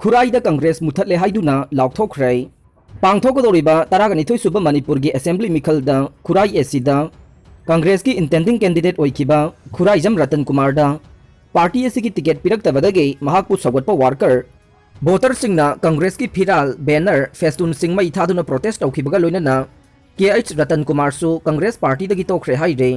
खुराइदा कांग्रेस मुथले हाइदुना लाउथोखरे पांथोकदोरिबा तरागनिथोय सुबा मणिपुर की असेंबली मिखलदा खुराई एसीदा कांग्रेस की इंटेंडिंग कैंडिडेट ओइखिबा खुराइजम रतन कुमार दा पार्टी एसी की टिकट पिरक्तबदगे महाकु सगवटपा वार्कर वोटर सिंगना कांग्रेस की फिराल बैनर फेस्टून सिंग मई थादुना प्रोटेस्ट तौखिबगा लोइनना KH रतन कुमार सु कांग्रेस पार्टी दगी तोखरे हाइरे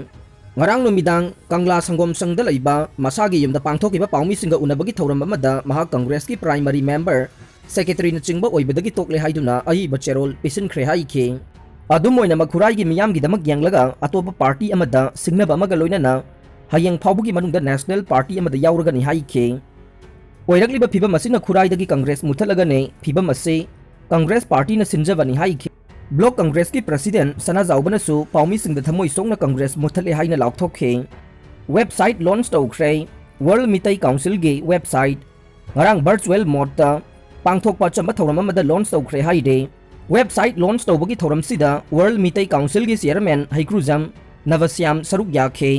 ngarang numidang kangla sangom sangda laiba masagi yumda pangthokiba paumi singa unabagi thoram amada maha congress ki primary member secretary na chingba oibadagi tokle haiduna ai bacherol pisin khre hai ke adum oina makhurai gi miyam gi damak yanglaga atopa party amada singnaba amaga loinana hayang phawbugi manungda national party amada yauraga ni hai ke oirakliba phibam asina khurai dagi congress muthalaga ne phibam ase congress party na sinjabani hai ke block Congress की president सना जाउबनसु पाउमी सिंह थमोई सोंगना कांग्रेस मुथले हाइना लाउथोखे website launch तौख्रे वर्ल्ड मितई काउंसिल की website ngarang virtual mode ta pangthokpa chamba thoram amada launch tौख्रे हाइरे वेबसाइट लॉन्च तौबगी थोरम सिदा वर्ल्ड मितई काउंसिल की चेयरमैन हाइक्रुजम नवस्याम सरुक याखे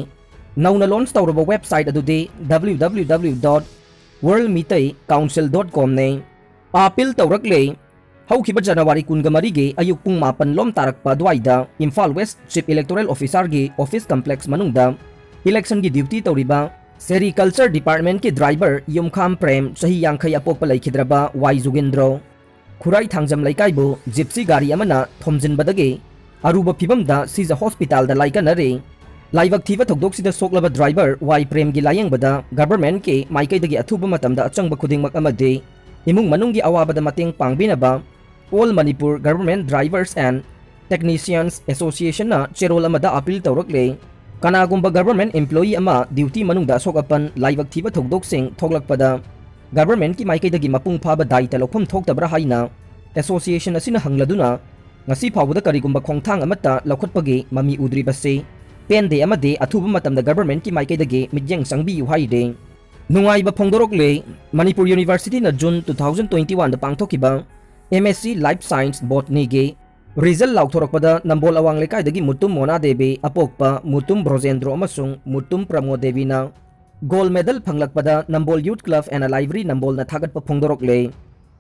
नौना लॉन्च तौरब वेबसाइट अदुदे www.worldmitaiCouncil.com ने अपील तौरकले हौखिबा जनवरी कुनगमरी के अयुक पुंग मापन लोम तारकपा द्वाइदा Imphal West chief electoral officer की ऑफिस कॉम्प्लेक्स मनुंगदा इलेक्शन की ड्यूटी तौरिबा सेरिकल्चर डिपार्टमेंट के ड्राइवर युमखाम प्रेम सही यांखई अपोकपा लैखिद्रबा वाई जुगेंद्रो खुराई थांगजम लैकाइबो जिप्सी गाड़ी अमना थोमजिनबदगे अरुबा फिबमदा सीजा हॉस्पिटल दा लाइकनरे लाइवक थीबा थोकदोक्सिदा सोकलबा ड्राइवर वाई प्रेम की लायंगबदा गवर्नमेंट के माइकैदगी अथुबा मतमदा अचंगबा खुदिंगमक अमदे इमुंग मनुंगी अवाबदा मतेंग पांगबिनबा All Manipur Government Drivers and Technicians Association na cherol amada appeal tawrakle kanagumba government employee ama duty manungda sokapan laibak thiba thokdok sing thoklakpada government ki maikaidagi mapung phaba daita lokhom thoktabra haina association asina hangladuna ngasi phawda karigumba khongthang amata lokhatpagi mami udribase pende amade athuba matamda government ki maikaidagi midyang sangbi haide nungaiba phongdorokle Manipur University na June 2021 da pangthokiba MSc Life Science Botany के result लाउथोरकपदा नंबोल अवांग लेकाइदगी मुतुम मोना देवी अपोकपा मुतुम ब्रोजेंद्रो अमसुंग मुतुम प्रमोद देवीना gold medal फंगलकपदा Nambol youth club and library Nambol न थागतपा फोंदोरकले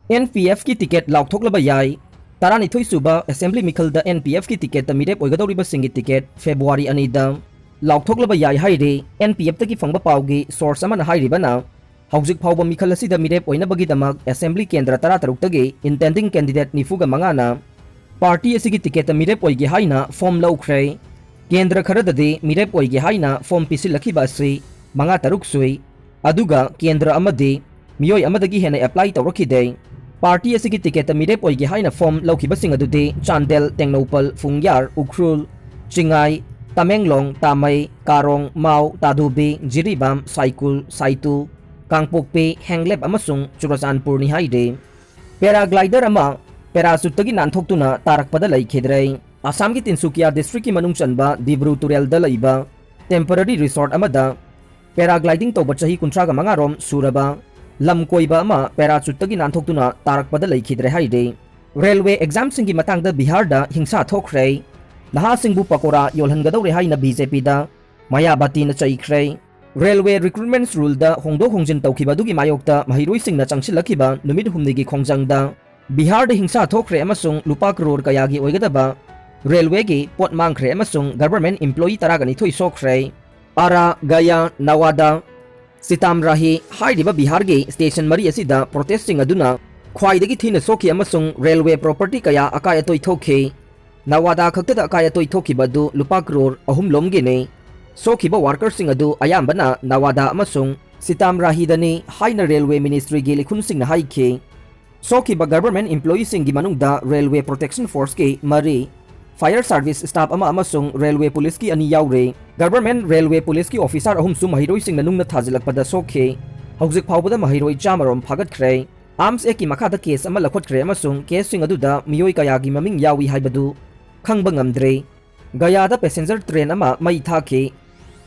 NPF की टिकट लाउथोकलबा याई तरानिथोई सुबा असेंबली मिखल द NPF की टिकट मिरेप ओइगदौरिबा सिंगी टिकट फेब्रुआरी अनीदा लाउथोकलबा याई हाइरे NPF तकी फंगबा पाउगी सोर्स अमन हाइरिबना हौजिक फाउबा मिखल असिदा मिरेप ओइनबगीदमक असेंबली केंद्र 13 इंटेंडिंग कैंडिडेट निफुगा मंगाना पार्टी असिगी टिकट मिरेप ओइगे हाइना फॉर्म लौख्रे केंद्र खरददे मिरेप ओइगे हाइना फॉर्म पिसिलखिबा असि मंगा तरुक सुई अदुगा केंद्र अमदे मियोय अमदगी हेना अप्लाई तौरखिदे पार्टी असिगी टिकट मिरेप ओइगे हाइना फॉर्म लौखिबसिंग अदुदे चांदेल टेंगनौपल फुंगयार उख्रुल चिंगाई तमेंगलोंग तामई कारोंग माउ तादुबे जिरीबाम साइकुल साइतु कांगपोकपे हैंगलेब अमसुंग चुराचानपुर निहाइदे पैराग्लाइडर अमा पैराशूटगी नानथोक्तुना तारकपदा लैखेद्रे आसाम की तिनसुकिया डिस्ट्रिक्ट की मनुंग चनबा दिब्रू तुरेलदा लैबा टेम्पररी रिसोर्ट अमदा पैराग्लाइडिंग तौबा चही 35 रोम सूरबा लम कोइबा अमा पैराशूटगी नानथोक्तुना तारकपदा लैखेद्रे हाइदे रेलवे एग्जाम सिंगी मतंगदा बिहारदा हिंसा थोखरे नहा सिंगबु पकोरा योलहनगदौरे हाइना BJP दा मायाबती न चैख्रे रेलवे रिक्रूटमेंट रूल दा होंदो होंजिन तौखिबादुगी मायोक्ता महिरोई सिंगना चंगसिलखिबा नुमित हुमनिगी खोंजंगदा बिहार द हिंसा थोखरे अमसुंग लुपा करोड़ कयागी ओइगदबा रेलवे की पोट मांगख्रे अमसुंग गवर्नमेंट एम्प्लॉई तरागनी थोई सोखरे आरा गया नवादा सितामराही हाइदिबा बिहार के स्टेशन मरी असिदा प्रोटेस्टिंग अदुना ख्वाइदगी थीना सोखि अमसुंग रेलवे प्रॉपर्टी कया अकाय तोई थोखे नवादा खक्तदा अकाय तोई थोखिबदु लुपा करोड़ अहुम लोमगिने सोखिबा वर्कर सिंग अदु अयाम्बना नवादा अमसुंग सितामराहीदनी हाइना रेलवे मिनिस्ट्री की लिखुन सिंग हाइखे सोखिबा गवर्नमेंट एम्प्लॉई सिंगी मनुंगदा रेलवे प्रोटेक्शन फोर्स के मरी फायर सर्विस स्टाफ अमा अमसुंग रेलवे पुलिस की अनि याउरे गवर्नमेंट रेलवे पुलिस की ऑफिसर अहुम सु महिरोई सिंग नुंगना थाजिलकपदा सोखे हौजिक फाउबदा महिरोई चामरोम फागतख्रे आर्म्स एक की मखादा केस अमा लखोटख्रे अमसुंग केस सिंग अदुदा मियोई कयागी ममिंग यावी हाइबदु खंगबा ngamdre गयादा पैसेंजर ट्रेन अमा मई थाखे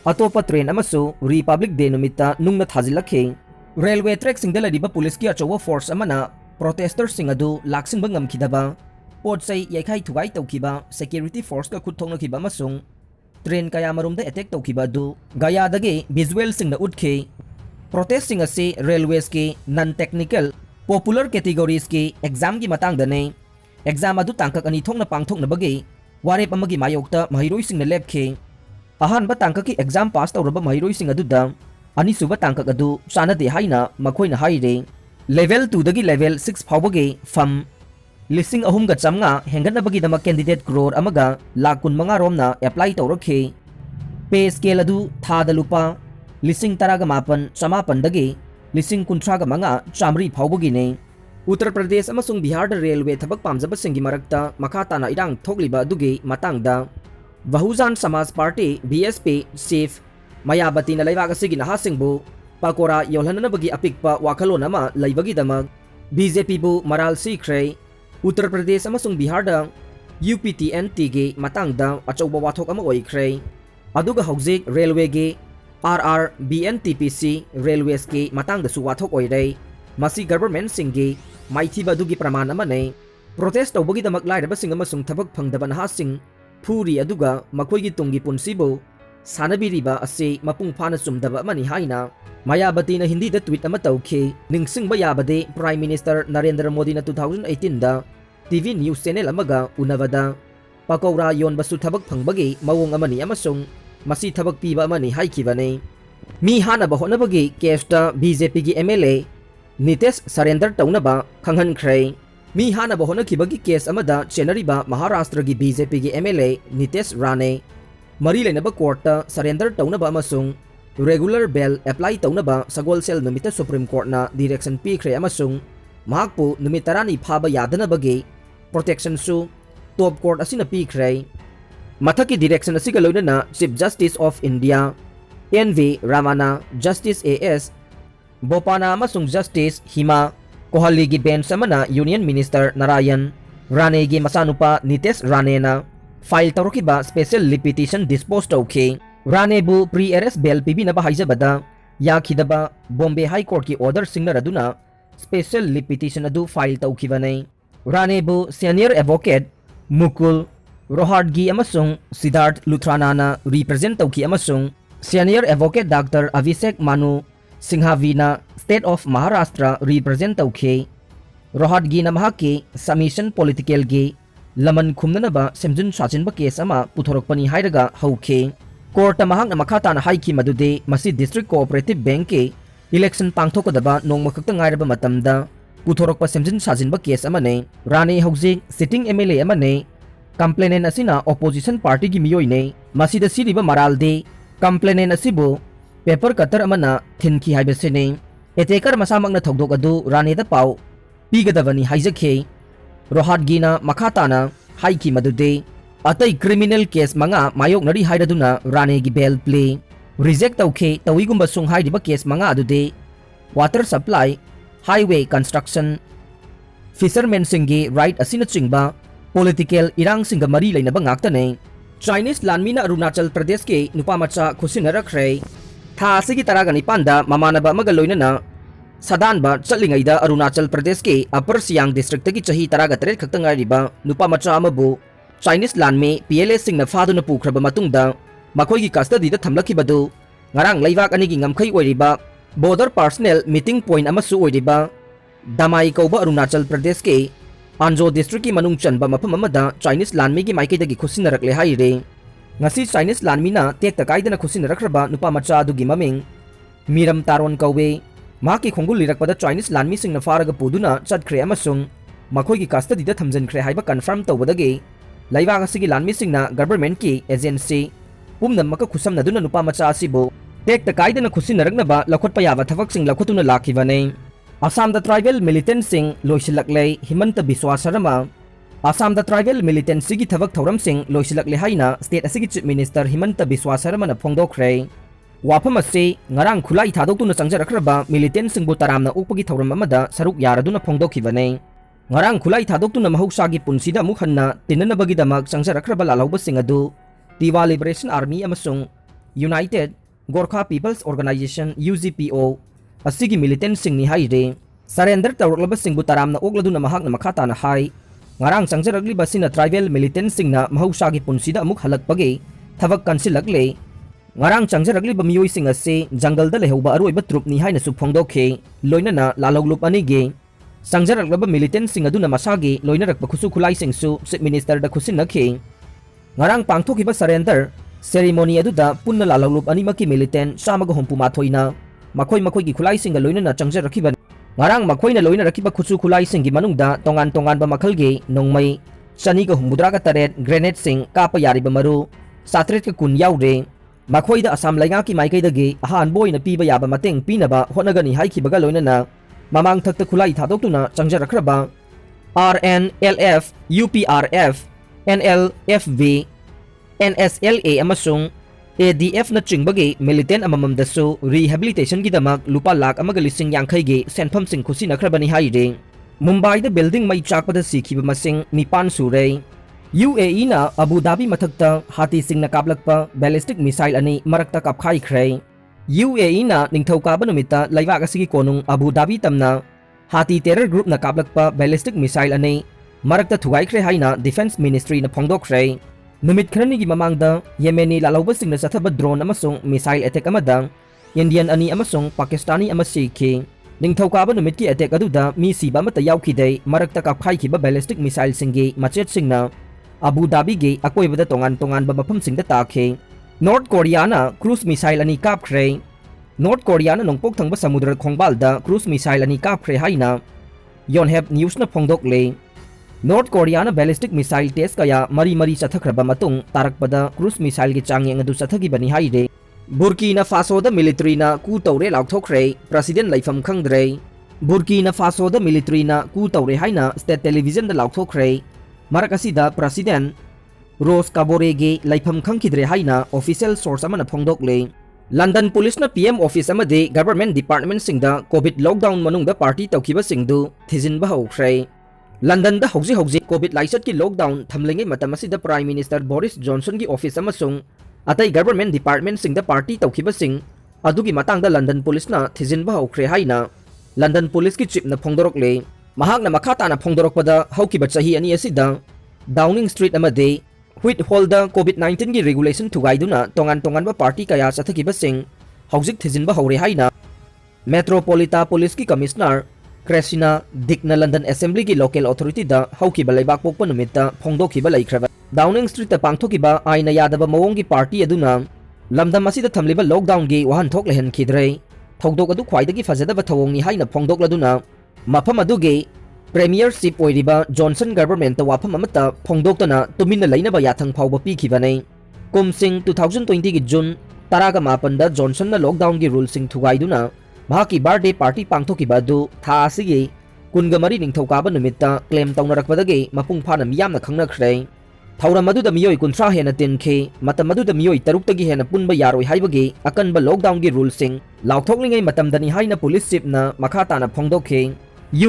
अतोपा ट्रेन अमसु रिपब्लिक डे नुमित्ता नुंगना थाजिलखे रेलवे ट्रैक सिंगदा लरिबा पुलिस की अचौवा फोर्स अमना प्रोटेस्टर सिंग अदु लाक्सिंबा ngamखिदबा पोटसै यैखाई थुगाई तौखिबा सिक्योरिटी फोर्स का खुद थोंगखिबा अमसुंग ट्रेन कया मरुमदा अटैक तौखिबा दु गयादगे विजुअल सिंगना उठखे प्रोटेस्ट सिंग असे रेलवेज के नॉन टेक्निकल पॉपुलर कैटेगरीज की एग्जाम की मतंगदने एग्जाम अदु तांकक अनि थोंना पांगथोकनबगी वारेप अमगी मायोक्ता महिरोइसिंगना लेपखे अहानबा तांकक की एग्जाम पास तौरबा महिरोइसिंग अदुदा अनिसुबा तांकक अदु चानदे हाइना मखोइना हाइरे लेवल 2 दगी लेवल 6 फावबगे फम लिसिंग अहुमगा चमगा हेंगनबगी दमा कैंडिडेट क्रोर अमगा लाख 15 रोमना अप्लाई तौरखे पे स्केल अदु थादा लुपा लिसिंग तरागा मापन चमापन दगी लिसिंग कुंथ्रागा मंगा चामरी फावबगिने उत्तर प्रदेश अमसुंग बिहार रेलवे थबक पामजबसिंगी मरक्ता मखा ताना इरांग थोकलिबा दुगी मतंगदा Bahujan Samaj party BSP chief Mayawati लेबाग असिगी नहासिंगबु पाकोरा योलहनबगी अपिकपा वाखलोन अमा लैबगीदमक बीजेपी बु मराल सीख्रे उत्तर प्रदेश अमसुंग बिहार यूपीटीएनटी गे मतंगदा अचौबा वाथोक अमा ओइख्रे अदुगा हौजिक रेलवे गे RRBNTPC रेलवेज के मतंगदसु वाथोक ओइरे मसी गवर्नमेंट सिंगी माइथीबा दुगी प्रमाण अमने प्रोटेस्ट तौबगीदमक लाइरबसिंग अमसुंग थबक फंगदबा नहासिंग फूरी अदुगा मखोइगी तुंगी पुंसीबो सानबिरिबा असे मपुंग फाना चुमदबा अमनि हाइना मायावतीना हिंदी द ट्वीट अमा तौखे निंगसिंगबा याबदे प्राइम मिनिस्टर नरेंद्र मोदी ना 2018 दा टीवी न्यूज चैनल अमगा उनबदा पकौरा योनबसु थबक फंगबगी मवोंग अमनि अमसुंग मसी थबक पीबा अमनि हाइखिबने मी हानबा होनबगी केसता बीजेपी की MLA नितेश सरेंडर टौनबा खंगहनख्रे मी हानबा होनखिबगी केस अमदा चेनरिबा महाराष्ट्र की बीजेपी की MLA नितेश राणे मरी लेनबा court surrender टौनबा अमसुंग regular bell apply तौनबा सगोलसेल नुमित सुप्रीम कोर्ट ना डायरेक्शन पीख्रे अमसुंग महाकपु नुमित 10 फाबा यादनबगे प्रोटेक्शन सु टॉप कोर्ट असिना पीख्रे मथकी डायरेक्शन असिगा लोइनना chief justice of India NV Ramana justice AS Bopanna अमसुंग जस्टिस हिमा कोहली की बेंच अमना यूनियन मिनिस्टर नारायण राणे की मसानुपा नितेश राणेना फाइल तौरखिबा स्पेशल लिपिटिशन डिस्पोज तौखे राणेबु प्री अरेस्ट बेल पीबीनबा हाइजबदा याखिदबा बॉम्बे हाई कोर्ट की ऑर्डर सिग्नर अदुना स्पेशल लिपिटिशन अदु फाइल तौखिबने राणेबु सीनियर एडवोकेट मुकुल रोहाटगी अमसुंग सिद्धार्थ लुथरानाना रिप्रेजेंट तौखि अमसुंग senior advocate doctor Abhishek Manu सिंहावीना स्टेट ऑफ महाराष्ट्र रिप्रेजेंट तौखे रोहाटगी नमहाकी सबमिशन पॉलिटिकल गी लमन खुमनबा सेमजुन साजिनबा केस अमा पुथोरकपनी हाइरगा हौखे कोर्ट महांगना मखाताना हाइखि मदुदे मसी डिस्ट्रिक्ट कोऑपरेटिव बैंक के इलेक्शन पांगथोकदबा नोंगमखक्ता ngairaba matamda पुथोरकपा सेमजुन साजिनबा केस अमने राणे हौजिक सिटिंग MLA अमने कंप्लेनेंट असिना ऑपोजिशन पार्टी की मियोइने मसीदा सिरिबा मरालदे कंप्लेनेंट असिबो पेपर कटर अमना थिनखि हाइबसेने एटेकर मसामकना थौदोक अदु राणेदा पाउ पीगदबनी हाइजखे रोहाटगीना मखाताना हाइखि मदुदे अतई क्रिमिनल केस मंगा मायोकनरी हाइरदुना राणे की बेल प्ले रिजेक्ट तौखे तविगुंबा सुंग हाइरिबा केस मंगा अदुदे water supply highway construction fisherman सिंगी राइट असिना चिंगबा पॉलिटिकल इरांग सिंग मरी लेनबा ngaktane चाइनीज लानमीना अरुणाचल प्रदेश के नुपामचा खुसिनरख्रे था असिगी तरागा निपांदा ममानबा अमगा लोइनना सदानबा चलिंगैदा अरुणाचल प्रदेश के अपर सियांग डिस्ट्रिक्ट की चही तरागा तरेट खक्तंगारिबा नुपामचा अमबु चाइनीज लानमे PLA सिंगना फादुना पुख्रबा मतुंगदा मखोइगी कस्टडीदा थमलखिबदु ngarang leibak ani gi ngamkhai oiriba border personnel meeting point amasu oiriba damai kauba Arunachal Pradesh ke Anjo district ki manung chanba mafam amada Chinese lanmi gi maike dagi khusinarakle haire ngasi Chinese lanmi na tek takaidana khusinarakhraba nupa macha adu gi maming miram taron kauwe ma ki khongul lirakpada Chinese lanmi singna faraga puduna chatkhre amasung makhoi gi custody da thamjankhre haiba confirm tawbadagi leibak asigi lanmi singna government ki agency पुमनमक खुसमनदुना नुपा मचा असिबो टेक तकाइदना खुसिनरकनबा लखोटपा याबा थबकसिंग लखोतुना लाखिबने असम द ट्राइबल मिलिटेंट सिंग लोइसिलकले Himanta Biswa Sarma Assam the tribal militancy की थबक थौरम सिंग लोइसिलकले हाइना स्टेट असिगी चीफ मिनिस्टर हिमंत बिस्वा शर्मा न फोंदोखरे वाफम असे ngarang खुलाई थादोक्तुना चंगजरखरबा मिलिटेंट सिंगबु तरामना उकपगी थौरम अमदा सरुक यारदुना फोंदोखिबने ngarang खुलाई थादोक्तुना महौसागी पुनसिदा अमुक हन्ना तिननबगीदमक चंगजरखरबा लालौबा सिंग अदु Tiwa Liberation Army amasung United Gorkha People's Organization UGPO asigi militant singni haire surrender tawrlaba singbu taramna ogladuna mahakna makhatana hai ngarang changjaragli basina tribal militant singna mahausagi punsida amuk halakpage thabak kansilakle ngarang changjaragli bamiyoi sing ase jungle da lehoba aroiba troop ni haina su phongdokhe loinana laloglup ani ge Sangjarak militant sing aduna masagi loinarak khusu khulai singsu Chief Minister da khusin nakhi ngarang pangthokiba surrender ceremony aduda punna lalalup animaki militant samaga hompu mathoina makhoi gi khulai singa loinana changjarakhiba ngarang makhoina loina rakiba khusu khulai singi manungda tongan ba makhalgi nongmai chani ga humudra ga taret grenade sing kapa yari ba maru satret ka kun yaure makhoida asam lainga ki maikai dagi ahan boy na piba yaba mateng pinaba honagani haiki baga loinana mamang thakta khulai thadokuna changjarakhraba RNLF UPRF NLFV NSLA amasung ADF na chingbagi militant amamamdasu rehabilitation gidamak lupa lakh amaga lising yangkhai gi senpham sing khusi nakhrabani haire Mumbai da building mai chakpada sikhiba masing nipan sure UAE na Abu Dhabi mathakta hati sing na kaplakpa ballistic missile ani marakta kapkhai khre UAE na ningthauka numita laibak asigi konung Abu Dhabi tamna hati terror group na kaplakpa ballistic missile ani marakta thugai khre haina defense ministry na phongdok khre Numit kharani gi mamangda Yemeni lalauba singna sathaba drone amasung missile attack amada Indian ani amasung Pakistani amasi ki ningthauka numit ki attack aduda mi siba mata yauki dei marakta kapkhai ki ba ballistic missile singi machet singna Abu Dhabi gi akoibada tongan ba mafam singda takhe North Korea na cruise missile ani kapkhre North Korea na nongpok thangba samudra khongbalda cruise missile ani kapkhre haina Yonhap news na phongdok le North Korea na ballistic missile test kaya mari sathakhraba matung tarakpada cruise missile gi changyeng adu sathagi bani haide Burkina Faso da military na ku tawre laukthokre president laifam khangdre Burkina Faso da military na ku tawre haina state television da laukthokre marakasi da president Rose Kabore ge laifam khangkidre haina official source amana phongdok le London police na PM office amade government department singda covid lockdown manungda party tawkiba singdu thijinba haukhre London da hauji COVID laisat ki lockdown thamlengai matam asida Prime Minister Boris Johnson ki office amasung atai government department sing da party tawkiba sing adugi matang da London police na thijinba haukhre haina London police ki chief na phongdorok le mahak na makhata na phongdorok pada haukiba chahi ani asida Downing Street amade Whitehall da COVID-19 ki regulation thugaiduna tongan ba party kaya sathakiba sing haujik thijinba haure haina Metropolitan Police ki commissioner Crescina Dikna London Assembly ki local authority da hauki balai bak pokpa numita phongdokhi balai khraba Downing Street ta pangthoki ba aina yadaba mawong ki party aduna lamdam asida thamliba lockdown gi wahan thok lehen khidre thokdok adu khwaidagi fajadaba thawong ni haina phongdok laduna mafam adu ge premiership oiriba Johnson government ta wafam amata phongdoktana tumina lainaba yathang phawba pi khibane kumsing 2020 gi June taraga mapan da Johnson na lockdown gi rule sing thugaiduna Mahaki birthday party pangthoki badu tha asigi kungamari ningthauka numita claim tawnarakpadagi mapung phana miyamna khangnakhre thauram adu da miyoi kunthra hena tinkhe matam adu da miyoi taruktagi hena punba yaroi haibagi akanba lockdown gi rule sing lauthoklingai matam dani haina police chief na makhata na phongdokhe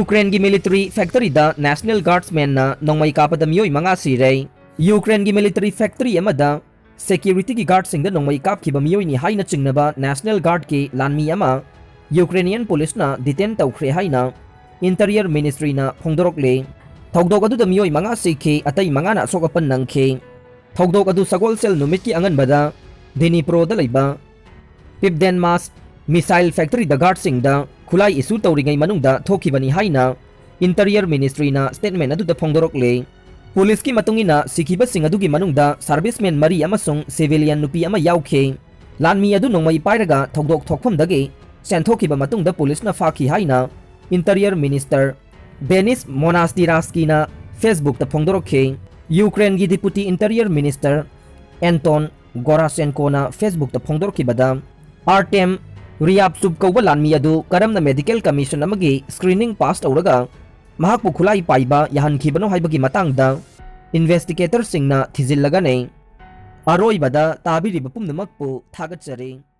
Ukraine gi military factory da National Guardsmen na nongmai kapada miyoi manga sire Ukraine gi military factory amada security gi guard sing da nongmai kapkhiba miyoi ni haina chingnaba National Guard ki lanmi ama Ukrainian police na detain tawkhre haina Interior Ministry na phongdorok le thokdok adu da miyoi manga sikhe atai manga na sokapan nangkhe thokdok adu sagol sel numit ki angan bada Dnipro da leiba Pipdenmas missile factory da guard sing da khulai issue tawringai manungda thokibani haina Interior Ministry na statement adu da phongdorok le police ki matungina sikhiba sing adu gi manungda servicemen mari amasung civilian nupi ama yaukhe lanmi adu nongmai pairaga thokdok thokpham dagi Senthokiba matungda police na faki haina Interior Minister Denis Monastiraski na Facebook ta phongdorokhe Ukraine gi Deputy Interior Minister Anton Gorashenko na Facebook ta phongdorokibada Artem Ryabtsov kauba lanmi adu karamna medical commission amagi screening pass tawraga mahakpu khulai paiba yahan khibano haibagi matangda investigator singna thijillaga nei aroibada tabiriba pumnamakpu thagatjare